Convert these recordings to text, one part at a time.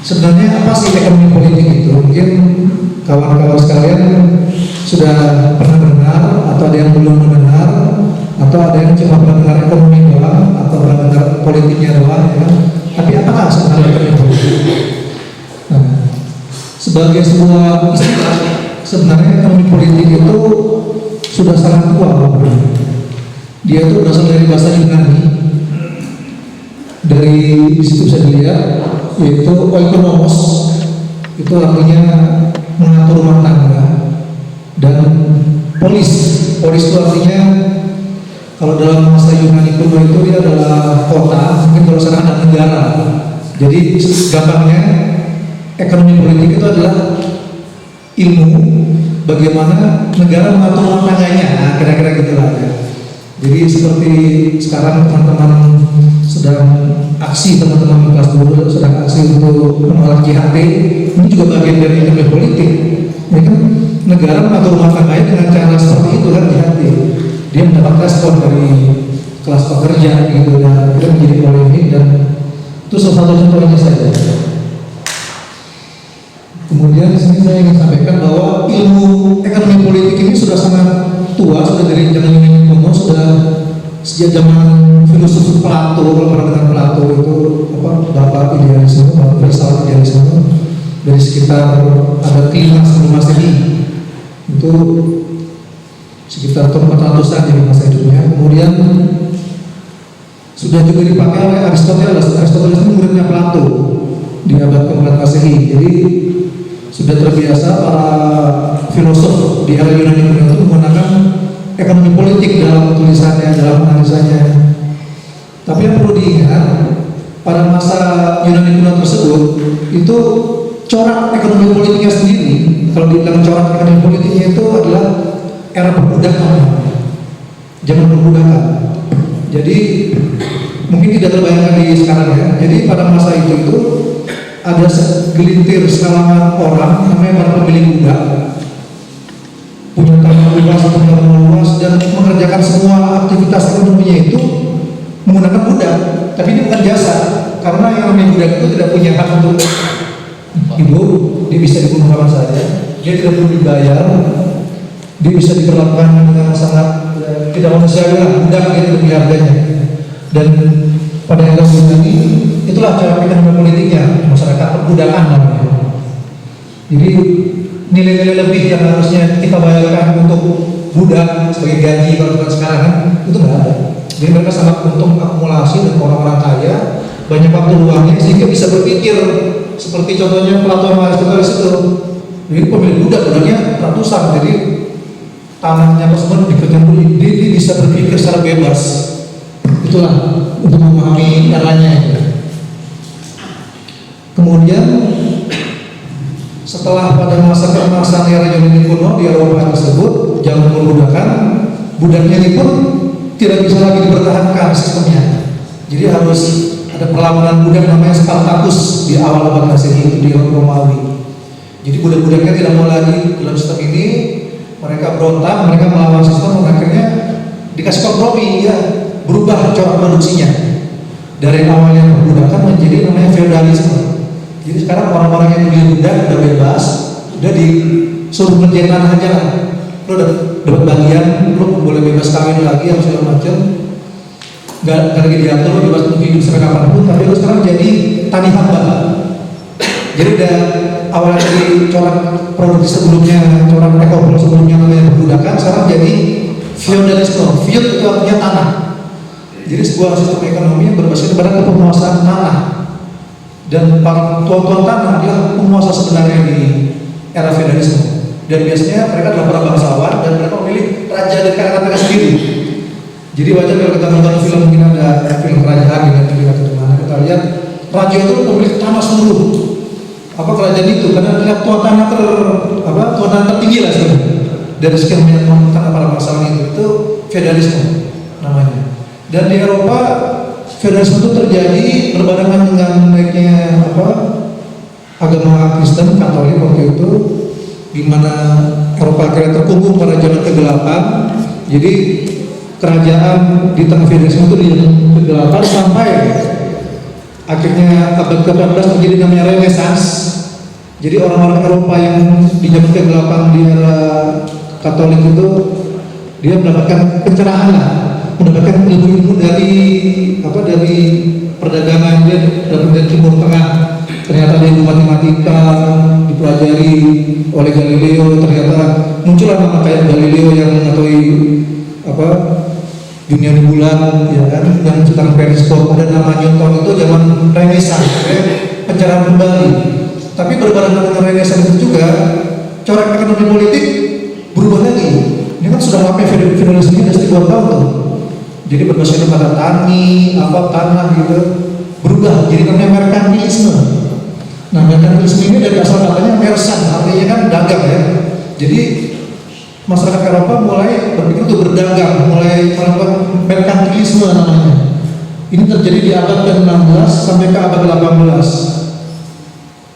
Sebenarnya apa sih ekonomi politik itu? Mungkin kawan-kawan sekalian sudah pernah dengar, atau ada yang belum mendengar, atau ada yang cuma pernah dengar ekonomi doang, atau pernah dengar politiknya doang, ya. Tapi apakah sebenarnya ekonomi politik? Nah, sebagai sebuah istilah, sebenarnya ekonomi politik itu sudah sangat tua. Dia itu berasal dari bahasa Yunani. Dari situ bisa dilihat, yaitu oikonomos, itu artinya mengatur rumah tangga, dan polis itu artinya, kalau dalam bahasa Yunani kuno itu dia adalah kota, mungkin kalau sekarang ada negara. Jadi gampangnya ekonomi politik itu adalah ilmu bagaimana negara mengatur rumah tangganya, nah, kira-kira gitulah ya. Jadi seperti sekarang teman-teman sedang aksi, teman-teman kelas 2 sedang aksi untuk menolak JHT, ini juga bagian dari ekonomi politik. Ya kan, negara mengatur rumah tangganya dengan cara seperti itu kan, JHT. Dia mendapat respon dari kelas pekerja gitu, dan itu menjadi polemik, dan itu salah satu contohnya saja. Kemudian di sini saya ingin sampaikan bahwa ilmu ekonomi politik ini sudah sangat tua, sudah dari zaman Yunani kuno, sudah sejak zaman filosof Plato. Kalau pernah dengar Plato itu apa, bapak idealisme, bapak filsafat idealisme, dari sekitar ada kelima sebelum Masehi, itu sekitar tahun 400-an jadi masa hidupnya. Kemudian sudah juga dipakai oleh Aristoteles. Aristoteles itu muridnya Plato di abad ke-4 Masehi. Jadi sudah terbiasa para filosof di era Yunani kuno itu menggunakan ekonomi politik dalam tulisannya, dalam analisanya. Tapi yang perlu diingat, pada masa Yunani kuno tersebut itu corak ekonomi politiknya sendiri, kalau dibilang corak ekonomi politiknya itu adalah era perbudakan, zaman perbudakan. Jadi mungkin tidak terbayangkan di sekarang ya. Jadi pada masa itu ada segelintir kalangan orang namanya para pemilik budak, punya tanah luas dan mengerjakan semua aktivitas ekonominya itu menggunakan budak. Tapi ini bukan jasa, karena yang namanya budak itu tidak punya hak untuk hidup, dia bisa dibunuh kapan saja, dia tidak perlu dibayar, dia bisa diperlakukan dengan sangat tidak manusiawi lah, budak itu lebih harganya. Dan pada era Yunani itulah cara ekonomi politiknya, masyarakat perbudakan namanya. Jadi nilai-nilai lebih yang harusnya kita bayarkan untuk budak sebagai gaji kalau bukan sekarang itu nggak ada. Jadi mereka sangat untung akumulasi, dan orang-orang kaya banyak waktu luangnya sehingga bisa berpikir seperti contohnya Plato sama Aristoteles itu. Jadi pemilik budaknya ratusan, jadi tanahnya tersebut dikerjakan dulu, dia bisa berpikir secara bebas. Itulah untuk memahami eranya itu. Kemudian setelah pada masa keemasan era Yunani kuno di Eropa tersebut, zaman perbudakan, budaknya ini pun tidak bisa lagi dipertahankan sistemnya. Jadi harus ada perlawanan budak namanya Spartacus di awal abad Masehi di Romawi. Jadi budak-budaknya tidak mau lagi dalam sistem ini, mereka berontak, mereka melawan sistem, dan akhirnya dikasih kompromi, ya berubah corak produksinya dari awalnya perbudakan menjadi namanya feodalisme. Jadi sekarang orang-orang yang beli budak udah bebas, udah disuruh ngerjain tanah aja lah. Lo dapat bagian, lo boleh bebas kawin lagi, yang segala macam. Gak lagi diatur, lo bebas untuk hidup sampai kapanpun. Tapi lo sekarang jadi tani hamba. Jadi udah awalnya dari corak produksi sebelumnya, corak ekopol sebelumnya namanya perbudakan, sekarang jadi feodalisme. Feud itu artinya tanah. Jadi sebuah sistem ekonomi yang berbasis pada penguasaan tanah. Dan para tuan-tuan tanah adalah penguasa sebenarnya di era feodalisme. Dan biasanya mereka adalah para bangsawan, dan mereka memilih raja dari kalangan mereka sendiri. Jadi wajar kalau kita nonton film, mungkin ada film kerajaan dengan film atau mana, kita lihat raja itu memiliki tanah seluruh kerajaan itu, karena adalah tuan tanah tertinggi lah sebenarnya. Dari sekian banyak tuan tanah para bangsawan itu feodalisme namanya. Dan di Eropa feodalisme itu terjadi berbarengan dengan naiknya agama Kristen Katolik waktu itu, di mana Eropa akhirnya terkungkung pada zaman ke-8. Jadi kerajaan di tengah feodalisme itu di kegelapan sampai akhirnya abad ke-18 terjadi namanya Renaissance. Jadi orang-orang Eropa yang di zaman ke-8 di era Katolik itu dia mendapatkan pencerahan lah, mendapatkan ilmu-ilmu dari perdagangan dia dari Timur Tengah. Ternyata dia ilmu matematika dipelajari oleh Galileo, ternyata muncullah nama kayak Galileo yang mengetahui dunia di bulan, ya kan, yang menciptakan periskop. Ada nama Newton itu zaman Renaissance, pencerahan kembali. Tapi berbarengan dengan Renaissance itu juga corak ekonomi politik berubah lagi. Ini kan sudah lama feudalisme sudah 1000 tahun tuh. Jadi berbasis pada tanah gitu, berubah jadi namanya merkantilisme. Nah, merkantilisme ini dari asal katanya mersan, artinya kan dagang ya. Jadi masyarakat Eropa mulai berpikir untuk berdagang, mulai melakukan merkantilisme namanya. Ini terjadi di abad ke-16 sampai ke abad ke-18.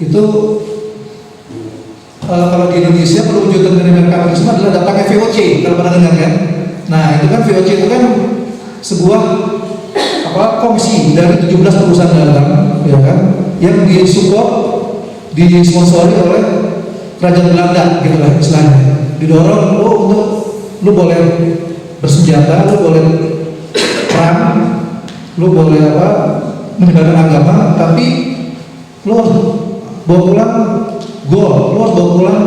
Itu kalau di Indonesia perwujudan dari merkantilisme adalah datangnya VOC, kalau pernah dengar kan? Nah, itu kan VOC itu kan sebuah komisi dari 17 perusahaan dagang, ya kan, yang disupport, disponsori oleh kerajaan Belanda, gitu lah istilahnya. Didorong untuk lu boleh bersenjata, lu boleh perang, lu boleh menyebarkan agama, tapi lu harus bawa pulang gold, lu harus bawa pulang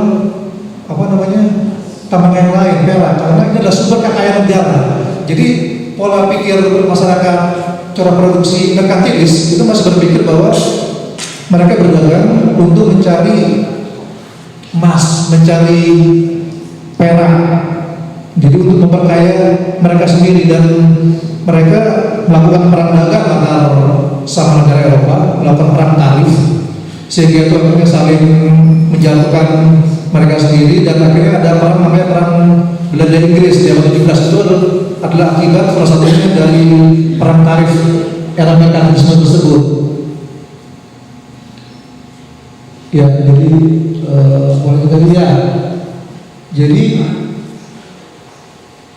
tambang yang lain, perak, karena ini adalah sumber kekayaan negara. Jadi pola pikir masyarakat cara produksi merkantilis itu masih berpikir bahwa mereka berdagang untuk mencari emas, mencari perak, jadi untuk memperkaya mereka sendiri, dan mereka melakukan perang dagang antar sama negara Eropa, melakukan perang tarif, sehingga itu akhirnya saling menjatuhkan mereka sendiri, dan akhirnya ada perang namanya perang Belanda Inggris di abad 17. Itu adalah akibat salah satunya dari perang tarif era merkantilisme tersebut. Ya, jadi mulai dari ya. Jadi,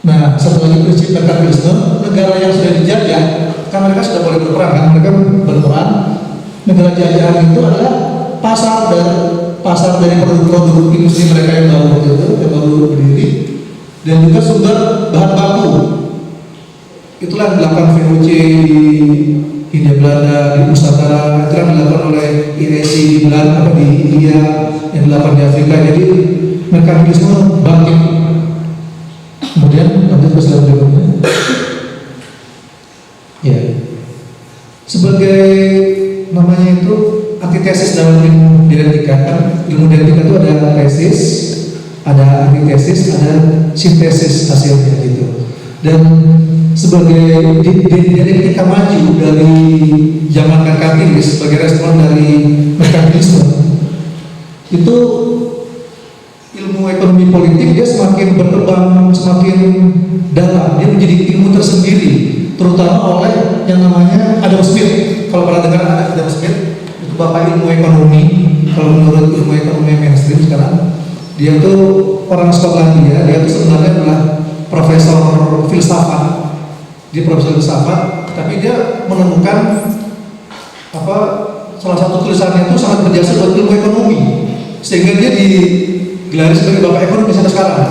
nah satu lagi prinsip merkantilisme, negara yang sudah dijajah, kan mereka sudah boleh berperang, kan mereka berperang. Negara jajahan itu adalah pasar dari produk-produk industri mereka yang baru berdiri, dan juga sumber bahan baku. Itulah yang dilakukan VOC di Hindia Belanda, di Nusantara, itu yang dilakukan oleh IRC di Belanda, di India, yang dilakukan di Afrika. Jadi merkantilisme bangkit. Kemudian lanjut ke slide berikutnya. Ya, sebagai namanya itu antitesis dalam ilmu dialektika, kan ilmu dialektika itu ada tesis, ada antitesis, ada sintesis hasilnya gitu. Dan sebagai dialektika maju dari zaman merkantilis sebagai respon dari merkantilisme, itu ilmu ekonomi politik dia semakin berkembang, semakin dalam, dia menjadi ilmu tersendiri, terutama oleh yang namanya Adam Smith. Kalau pernah dengar Adam Smith, itu bapak ilmu ekonomi. Kalau menurut ilmu ekonomi mainstream sekarang, dia tuh orang Skotlandia, dia tuh sebenarnya adalah profesor filsafat. Dia profesor filsafat, tapi dia menemukan salah satu tulisannya itu sangat berjasa buat ilmu ekonomi, sehingga dia digelari sebagai bapak ekonomi sampai sekarang.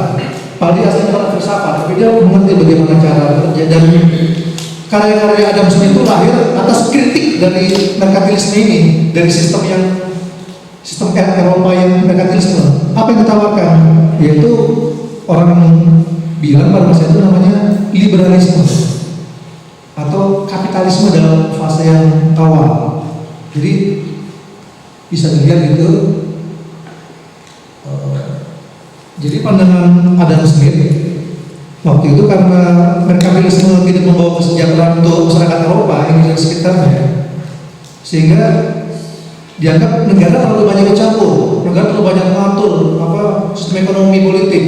Padahal dia aslinya orang filsafat, tapi dia mengerti bagaimana cara kerja, dan karya-karya Adam Smith itu lahir atas kritik dari merkantilisme ini, dari sistem Eropa yang merkantilisme. Apa yang ditawarkan? Yaitu orang bilang pada masa itu namanya liberalisme atau kapitalisme dalam fase yang awal. Jadi bisa dilihat gitu. Jadi pandangan Adam Smith waktu itu, karena merkantilisme tidak membawa kesejahteraan untuk masyarakat Eropa yang di sekitarnya, sehingga dianggap negara terlalu banyak bercampur, negara terlalu banyak mengatur sistem ekonomi politik,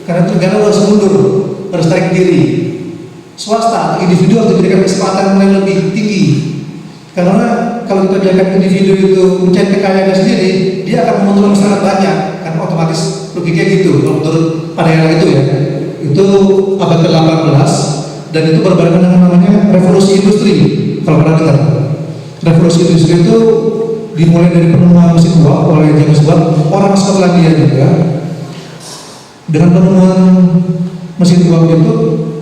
karena negara harus mundur, harus tarik diri. Swasta, individu harus diberikan kesempatan yang lebih tinggi, karena kalau kita biarkan individu itu mencari kekayaannya sendiri, dia akan menguntungkan masyarakat banyak, kan otomatis logiknya gitu. Kalau menurut pada era itu ya, itu abad ke-18, dan itu berbarengan dengan namanya revolusi industri. Kalau pernah dengar Revolusi industri itu dimulai dari penemuan mesin uap oleh James Watt, orang Skotlandia juga. Dengan penemuan mesin uap itu,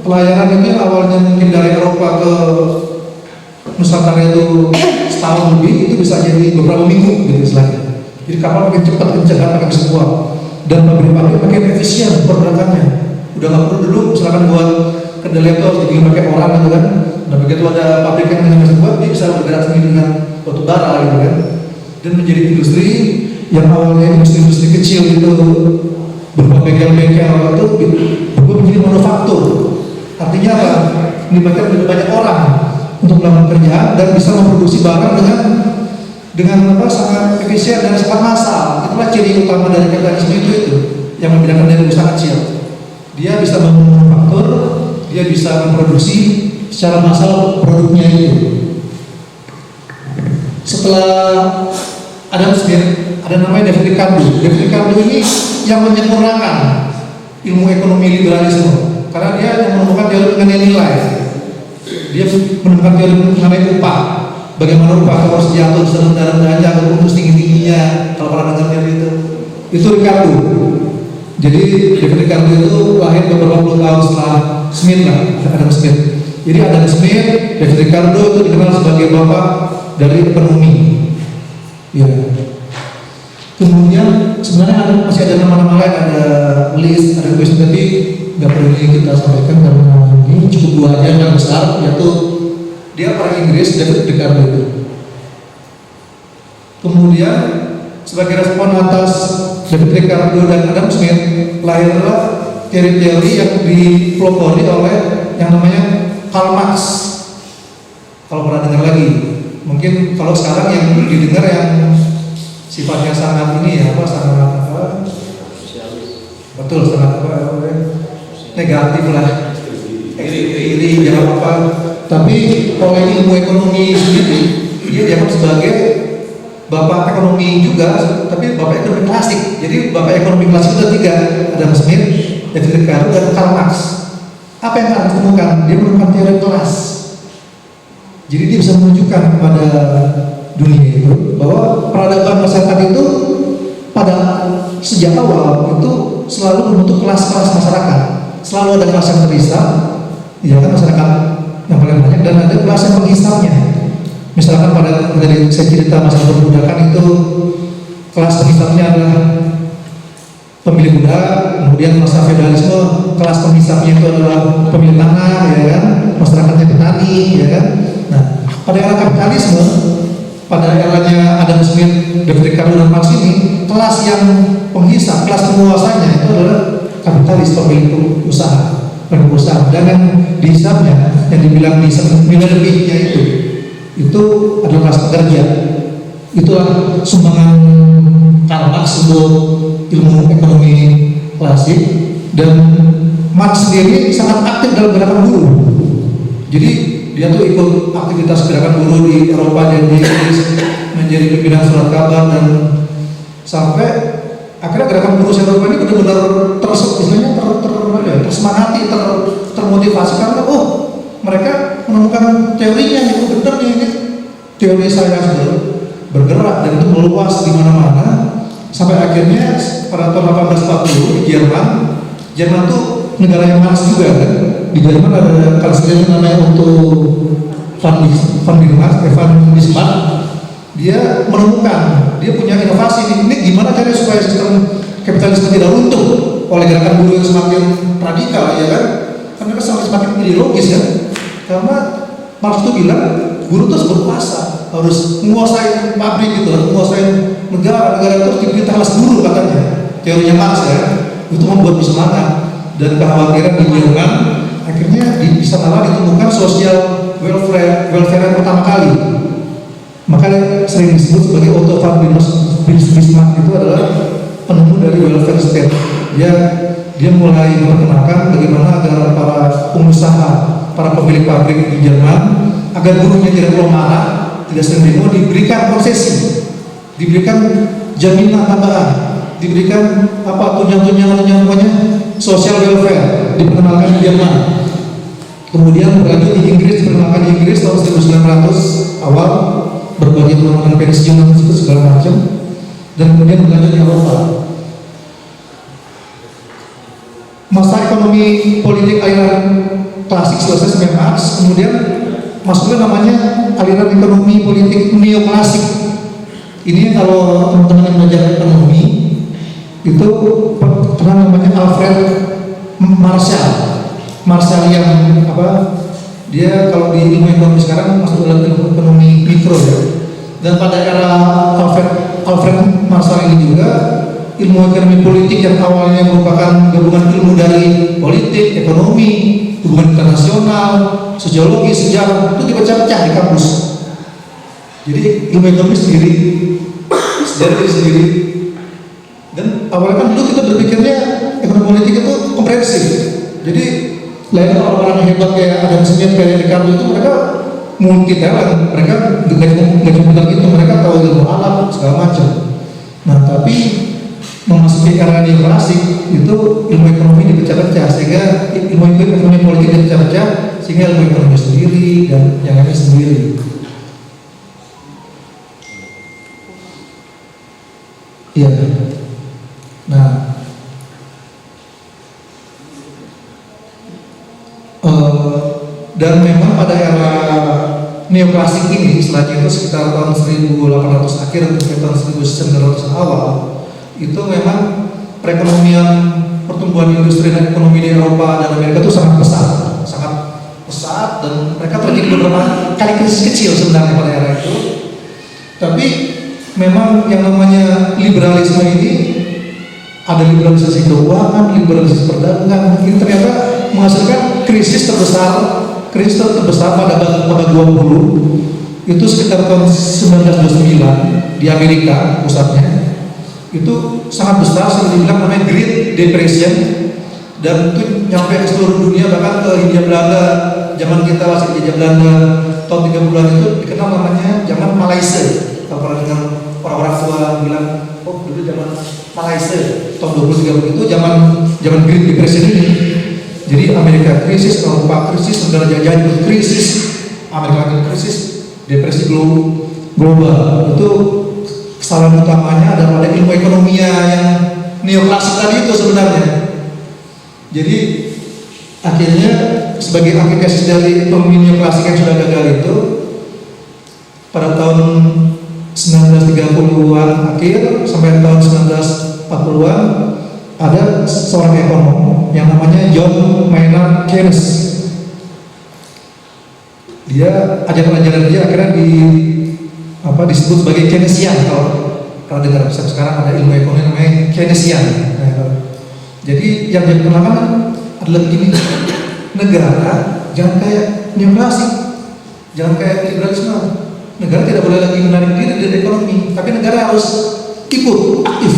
pelayaran ini awalnya mungkin dari Eropa ke Nusantara itu setahun lebih, itu bisa jadi beberapa minggu gitu istilahnya. Jadi kapal makin cepat kencang pakai mesin uap, dan pabrik-pabrik makin efisien pergerakannya. Udah nggak perlu dulu misalkan buat kendali itu harus dibikin pakai orang gitu kan. Nah begitu ada pabrik yang dengan mesin uap, dia bisa bergerak sendiri dengan batu bara gitu kan. Dan menjadi industri yang awalnya industri kecil itu berupa bengkel-bengkel itu berubah menjadi manufaktur. Artinya apa? Melibatkan lebih banyak orang untuk melakukan kerjaan dan bisa memproduksi barang dengan sangat efisien dan sangat massal. Itulah ciri utama dari kapitalisme itu yang membedakan dari usaha kecil. Dia bisa memanufaktur, dia bisa memproduksi secara massal produknya itu. Setelah Adam Smith, ada namanya David Ricardo. David Ricardo ini yang menyempurnakan ilmu ekonomi liberalisme, karena dia yang menemukan teori mengenai nilai. Dia menemukan teori mengenai upah. Bagaimana upah harus jatuh serendah-rendahnya atau terus tinggi-tingginya, kalau pernah dengar teori itu. Itu Ricardo. Jadi David Ricardo itu lahir beberapa puluh tahun setelah Smith lah, Adam Smith. Jadi Adam Smith, David Ricardo itu dikenal sebagai bapak dari ekonomi. Ya. Kemudian sebenarnya masih ada nama-nama lain, ada list, ada kuis, tapi nggak perlu kita sampaikan karena ini cukup dua aja yang besar, yaitu dia orang Inggris, David Ricardo itu. Kemudian sebagai respon atas David Ricardo dan Adam Smith, lahirlah teori-teori yang dipelopori oleh yang namanya Karl Marx. Kalau pernah dengar lagi, mungkin kalau sekarang yang didengar yang sifatnya sangat ini ya, sangat betul, sangat negatif lah, iri jangan apa. Tapi oleh ilmu ekonomi sendiri, dia dianggap sebagai bapak ekonomi juga, tapi bapak ekonomi klasik. Jadi bapak ekonomi klasik itu ada tiga, Adam Smith, David Ricardo, dan Karl Marx. Apa yang Karl temukan? Dia menemukan teori kelas. Jadi dia bisa menunjukkan kepada dunia itu bahwa peradaban masyarakat itu pada sejak awal itu selalu membentuk kelas-kelas masyarakat. Selalu ada kelas yang terhisap, ya kan, masyarakat yang paling banyak, dan ada kelas yang penghisapnya. Misalkan pada dari saya cerita masalah perbudakan itu, kelas penghisapnya adalah pemilik budak. Kemudian masa feudalisme, kelas penghisapnya itu adalah pemilik tanah, ya kan, masyarakatnya petani, ya kan. Nah, pada era kapitalisme, pada eranya Adam Smith, David Ricardo, dan Marx ini, kelas yang penghisap, kelas penguasanya itu adalah kapitalis, pemilik usaha, pengusaha. Dan yang dihisapnya, yang dibilang dihisap nilai lebihnya itu adalah kelas pekerja. Itulah sumbangan Karl Marx untuk ilmu ekonomi klasik. Dan Marx sendiri sangat aktif dalam gerakan buruh. Jadi dia tuh ikut aktivitas gerakan buruh di Eropa dan di Inggris, menjadi pimpinan surat kabar, dan sampai akhirnya gerakan buruh Eropa ini benar-benar tersemangati, termotivasi karena mereka menemukan teorinya itu benar nih, teori saya sudah bergerak dan itu meluas di mana-mana sampai akhirnya pada tahun 1840 di Jerman tuh negara yang Marx juga kan. Di Jerman ada kansler namanya Otto von Bismarck. Dia menemukan, dia punya inovasi ini gimana caranya supaya sistem kapitalisme tidak runtuh oleh gerakan buruh yang semakin radikal, ya kan? Karena semakin ideologis kan. Karena Marx itu bilang buruh itu harus berkuasa, harus menguasai pabrik gitu, harus menguasai negara itu harus diberi kelas buruh katanya. Teorinya Marx ya, itu membuat bersemangat. Dan kekhawatiran di Jerman akhirnya di sana ditemukan sosial welfare yang pertama kali. Makanya sering disebut sebagai Otto von Bismarck itu adalah penemu dari welfare state. Dia mulai memperkenalkan bagaimana agar para pengusaha, para pemilik pabrik di Jerman, agar buruhnya tidak perlu marah, tidak sering demo, diberikan konsesi, diberikan jaminan tambahan, diberikan tunjangan pokoknya social welfare, diperkenalkan di Jerman. Kemudian berlanjut di Inggris, diperkenalkan di Inggris tahun 1900 awal. berbagai undang-undang pensiun itu segala macam, dan kemudian berlanjut di Eropa. Masa ekonomi politik aliran klasik selesai sampai Marx, kemudian masuknya namanya aliran ekonomi politik neoklasik. Ini kalau teman-teman yang belajar ekonomi itu pernah namanya Alfred Marshall yang dia kalau di ilmu ekonomi sekarang masuk dalam ilmu ekonomi mikro ya. Dan pada era Alfred Marshall ini juga ilmu ekonomi politik yang awalnya merupakan gabungan ilmu dari politik, ekonomi, hubungan internasional, sosiologi, sejarah itu dipecah-pecah di kampus. Jadi ilmu ekonomi sendiri, sejarah sendiri. Dan awalnya kan dulu kita berpikirnya ekonomi politik itu komprehensif. Jadi lain orang-orang yang hebat kayak Adam Smith, kayak Ricardo itu mereka multi talent, mereka nggak cuma bilang gitu, mereka tahu ilmu alam segala macam. Nah tapi memasuki era neoklasik itu ilmu ekonomi dipecah-pecah, sehingga ilmu ekonomi politik dipecah-pecah, sehingga ilmu ekonomi sendiri dan yang lainnya sendiri. Iya. Nah, dan memang pada era neoklasik ini, istilahnya itu sekitar tahun 1800 akhir atau tahun 1900 awal, itu memang perekonomian, pertumbuhan industri dan ekonomi di Eropa dan Amerika itu sangat pesat, dan mereka terjadi beberapa kali krisis kecil sebenarnya pada era itu. Tapi memang yang namanya liberalisme ini, ada liberalisasi keuangan, liberalisasi perdagangan, ini ternyata menghasilkan krisis terbesar pada abad 20 itu sekitar tahun 1929 di Amerika pusatnya. Itu sangat besar, sudah dibilang namanya Great Depression, dan itu nyampe ke seluruh dunia, bahkan ke Hindia Belanda. Zaman kita masih dijajah Belanda tahun 30-an itu dikenal namanya zaman Malaysia. Kalau pernah dengar orang-orang tua bilang, oh dulu zaman Malaysia tahun 20-30 itu zaman Great Depression ini. Jadi Amerika krisis, Eropa krisis, negara jajahan krisis, Amerika Latin krisis, depresi global. Itu kesalahan utamanya adalah pada ilmu ekonomi yang neoklasik tadi itu sebenarnya. Jadi akhirnya sebagai aplikasi dari ekonomi neoklasik yang sudah gagal itu, pada tahun 1930-an akhir sampai tahun 1940-an ada seorang ekonom yang namanya John Maynard Keynes. Dia ajaran-ajaran dia akhirnya disebut sebagai Keynesian. Kalau dengar sekarang ada ilmu ekonomi namanya Keynesian. Jadi yang dia kenalkan adalah begini, negara jangan kayak neoklasik, jangan kayak liberalisme. Negara tidak boleh lagi menarik diri dari ekonomi, tapi negara harus ikut aktif.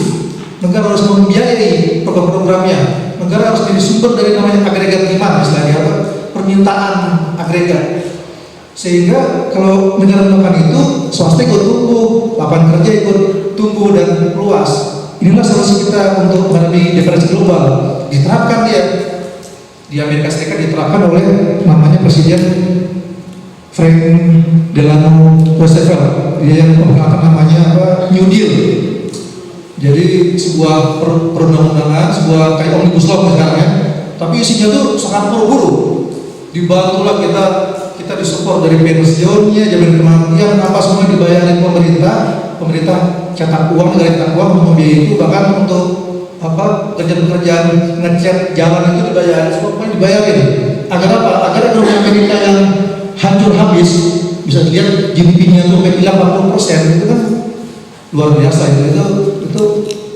Negara harus membiayai program-programnya. Negara harus jadi sumber dari namanya agregat demand, istilahnya permintaan agregat. Sehingga kalau negara melakukan itu, swasta ikut tumbuh, lapangan kerja ikut tumbuh dan luas. Inilah solusi kita untuk menghadapi depresi global. Diterapkan dia di Amerika Serikat, diterapkan oleh namanya Presiden Franklin Delano Roosevelt. Dia yang memperkenalkan namanya New Deal. Jadi sebuah perundang-undangan, sebuah kayak omnibus law sekarang ya. Tapi isinya tuh sangat buru-buru. Dibantulah kita disupport dari pensiunnya, jaminan kematian, apa semua dibayarin pemerintah. Pemerintah cetak uang, negara cetak uang untuk membiayai itu, bahkan untuk pekerjaan ngecat jalan itu dibayar, semua dibayarin. Agar apa? Agar ekonomi Amerika yang hancur habis, bisa dilihat GDP-nya tuh hilang 40%, itu kan luar biasa. Itu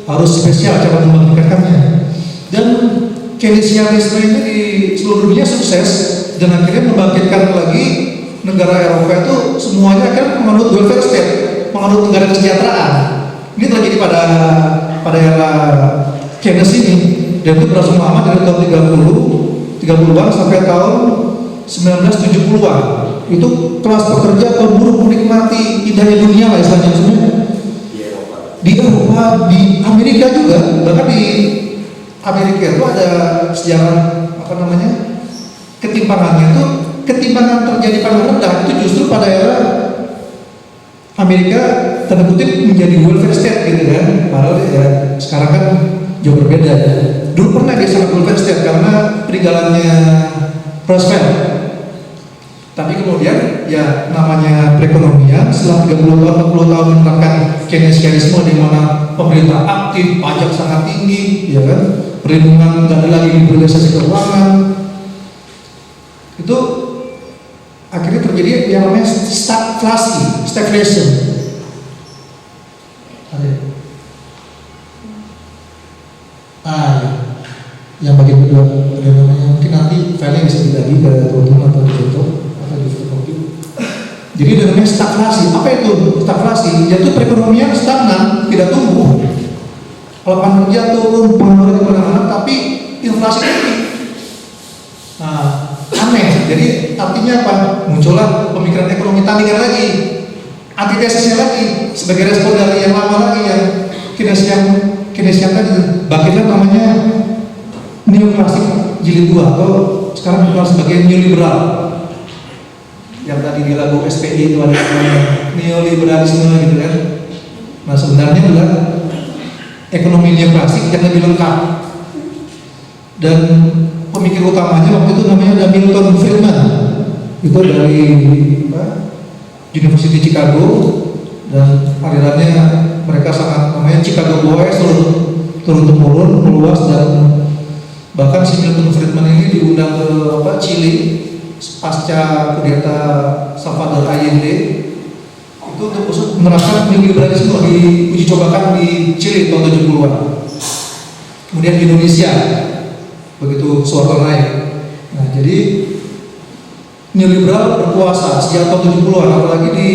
harus spesial cara membangkitkannya. Dan Keynesianisme ini di seluruh dunia sukses, dan akhirnya membangkitkan lagi negara Eropa itu semuanya kan menganut welfare state, menganut negara kesejahteraan. Ini terjadi pada era Keynes ini, dan itu berlangsung lama dari tahun 30-an sampai tahun 1970-an. Itu kelas pekerja atau buruh menikmati indahnya dunia lah istilahnya sebenarnya. Di Eropa, di Amerika juga, bahkan di Amerika itu ada sejarah ketimpangannya itu, ketimpangan terjadi paling rendah itu justru pada era Amerika tanda kutip menjadi welfare state gitu kan, padahal ya sekarang kan jauh berbeda ya. Dulu pernah dia sangat welfare state karena peninggalannya Roosevelt. Tapi kemudian ya namanya perekonomian setelah 30 tahun 40 tahun menerapkan Keynesianisme di mana pemerintah aktif, pajak sangat tinggi, ya kan, perlindungan nggak ada lagi liberalisasi keuangan, itu akhirnya terjadi yang namanya stagflation. Yang bagian kedua ada namanya, mungkin nanti filenya bisa dibagi ke teman-teman atau di foto atau di fotokopi. Jadi ada namanya stagflasi. Apa itu stagflasi? Yaitu perekonomian stagnan, tidak tumbuh, lapangan kerja turun, pengangguran di mana-mana, tapi inflasi tinggi. Nah, aneh. Jadi artinya apa? Muncullah pemikiran ekonomi tandingan lagi, antitesisnya lagi, sebagai respon dari yang lama lagi yang Keynesian tadi. Bangkitlah namanya neoklasik jilid 2 atau sekarang dikenal sebagai neoliberal. Yang tadi di lagu SPI itu ada namanya neoliberalisme gitu kan. Nah sebenarnya adalah ekonomi neoklasik yang lebih lengkap. Dan pemikir utamanya waktu itu namanya ada Milton Friedman. Itu dari University Chicago, dan alirannya mereka sangat namanya Chicago Boys, turun-temurun meluas, dan bahkan si Milton Friedman ini diundang ke Chili pasca kudeta Salvador Allende itu untuk menerapkan neoliberalisme diuji cobakan di Chili tahun 70-an. Kemudian di Indonesia begitu Soeharto naik. Nah jadi neoliberal berkuasa sejak tahun 70-an, apalagi di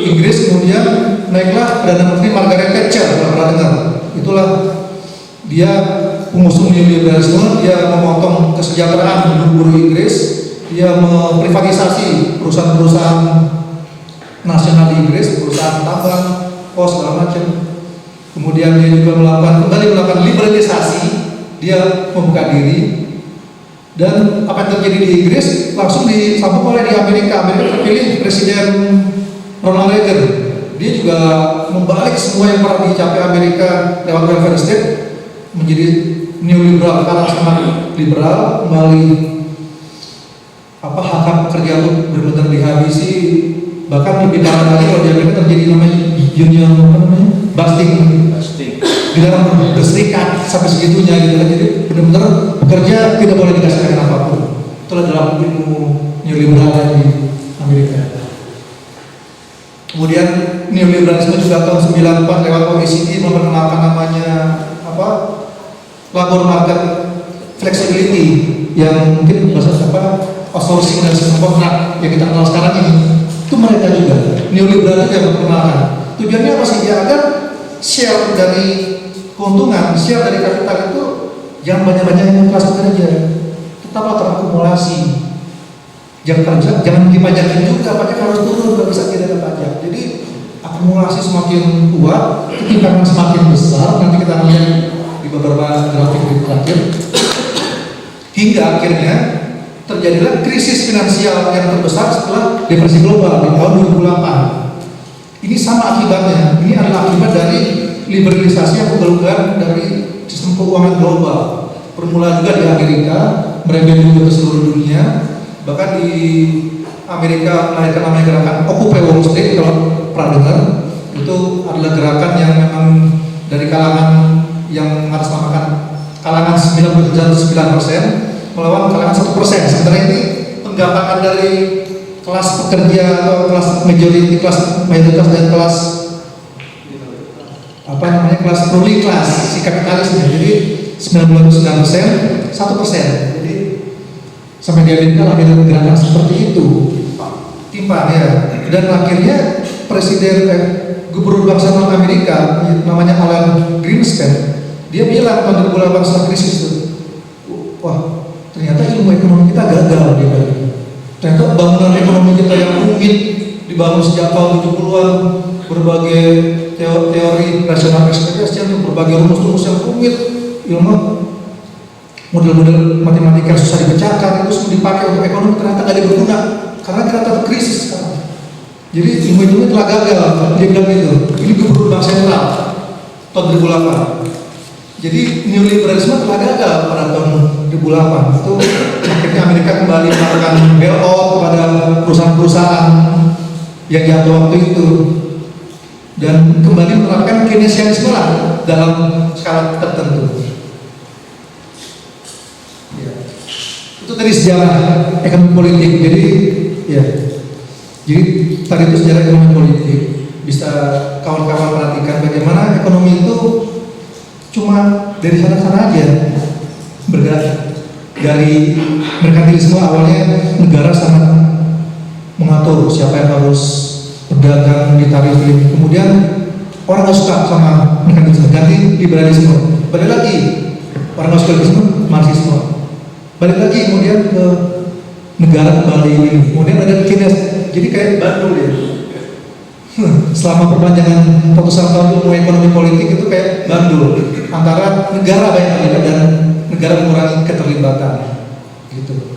Inggris. Kemudian naiklah Perdana Menteri Margaret Thatcher, kalau pernah dengar. Itulah dia pengusung neoliberalisme. Dia memotong kesejahteraan buruh Inggris, dia memprivatisasi perusahaan-perusahaan nasional di Inggris, perusahaan tambang, pos, segala macam. Kemudian dia juga kembali melakukan liberalisasi, dia membuka diri. Dan apa yang terjadi di Inggris langsung disambung oleh di Amerika. Amerika terpilih Presiden Ronald Reagan. Dia juga membalik semua yang pernah dicapai Amerika lewat welfare state menjadi neoliberal, karena sangat liberal, kembali hak-hak pekerja itu benar-benar dihabisi. Bahkan lebih parah lagi kalau di Amerika terjadi namanya union busting. Di dalam berserikat sampai segitunya gitu kan. Jadi benar-benar pekerja tidak boleh dikasihkan apapun. Itulah dalam ilmu neoliberal di Amerika. Kemudian neoliberalisme juga tahun 94 lewat OECD memperkenalkan namanya labor market flexibility, yang mungkin bahasa outsourcing dan sistem kontrak yang kita kenal sekarang ini. Itu mereka juga neoliberal yang memperkenalkan. Tujuannya apa sih? Ya agar share dari keuntungan, share dari kapital itu jangan banyak-banyak yang kelas bekerja, tetaplah terakumulasi. Jangan dipajakin juga, pajak harus turun, nggak bisa tidak ada pajak. Jadi akumulasi semakin kuat, ketimpangan semakin besar. Nanti kita lihat di beberapa grafik di terakhir, hingga akhirnya terjadilah krisis finansial yang terbesar setelah depresi global di tahun 2008. Ini sama akibatnya. Ini adalah akibat dari liberalisasi yang ugal-ugalan dari sistem keuangan global. Bermula juga di Amerika, merembet juga ke seluruh dunia. Bahkan di Amerika melahirkan namanya gerakan Occupy Wall Street, kalau pernah dengar. Itu adalah gerakan yang memang dari kalangan yang mengatasnamakan kalangan 99% melawan kalangan 1%. Sementara ini penggalangan dari kelas pekerja atau kelas majority, kelas mayoritas, dan kelas kelas ruling class, si kapitalisnya. Jadi 99% 1%. Jadi sampai di Amerika lagi ada gerakan seperti itu, timpang ya. Dan akhirnya gubernur Bank Sentral Amerika namanya Alan Greenspan, dia bilang tahun 2008 setelah krisis itu, wah ternyata ilmu ekonomi kita gagal dia. Ternyata bangunan ekonomi kita yang rumit dibangun sejak tahun 70-an, berbagai teori rasional ekspektasi, berbagai rumus-rumus yang rumit, ilmu model-model matematika susah dipecahkan, itu semua dipakai untuk ekonomi, ternyata nggak berguna karena kita tetap krisis sekarang. Jadi ilmu telah gagal, dia bilang itu. Ini gubernur bank sentral tahun 2008. Jadi neoliberalisme telah gagal pada tahun 2008. Itu akhirnya Amerika kembali melakukan bailout kepada perusahaan-perusahaan yang jatuh waktu itu, dan kembali menerapkan keynesianisme lah dalam skala tertentu. Ya. Itu tadi sejarah ekonomi politik. Jadi ya, jadi tadi itu sejarah ekonomi politik. Bisa kawan-kawan perhatikan bagaimana ekonomi itu cuma dari sana-sana aja bergerak. Dari merkantilisme awalnya negara sangat mengatur siapa yang harus berdagang, ditarifin. Kemudian orang nggak suka sama merkantilisme, ganti liberalisme. Balik lagi orang nggak suka liberalisme, marxisme. Balik lagi kemudian ke negara kembali ini. Kemudian ada kines, jadi kayak Bandung dia. Selama perpanjangan ratusan tahun ilmu ekonomi politik itu kayak bandul antara negara banyak dan negara mengurangi keterlibatan gitu.